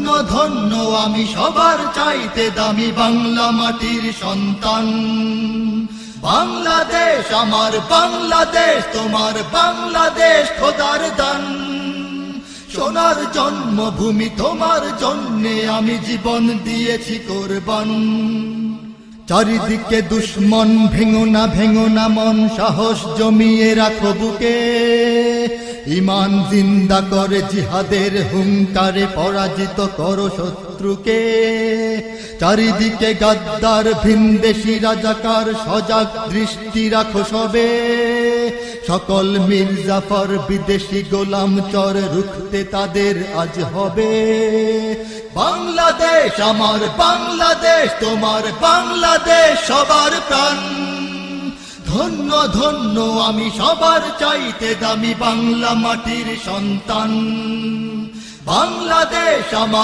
ধন্য আমি সবার চাইতে দামি বাংলা মাটির সন্তান। বাংলাদেশ আমার বাংলাদেশ, তোমার বাংলাদেশ খোদার দান। সোনার জন্মভূমি তোমার জন্যে আমি জীবন দিয়েছি কোরবান। চারিদিকে দুশ্মন, ভেঙো না মন, সাহস জমিয়ে রাখো বুকে। ঈমান জিন্দা করে জিহাদের হুঙ্কারে পরাজিত করো শত্রুকে। চারিদিকে গাদ্দার ভিনদেশী রাজাকার, সজাগ দৃষ্টি রাখো সবে। সকল মির্জাফর বিদেশি গোলাম চর, রুখতে তাদের আজ হবে। বাংলাদেশ আমার বাংলাদেশ, তোমার বাংলাদেশ সবার প্রাণ। ধন্য ধন্য আমি সবার চাইতে দামি বাংলা মাটির সন্তান। বাংলাদেশ আমার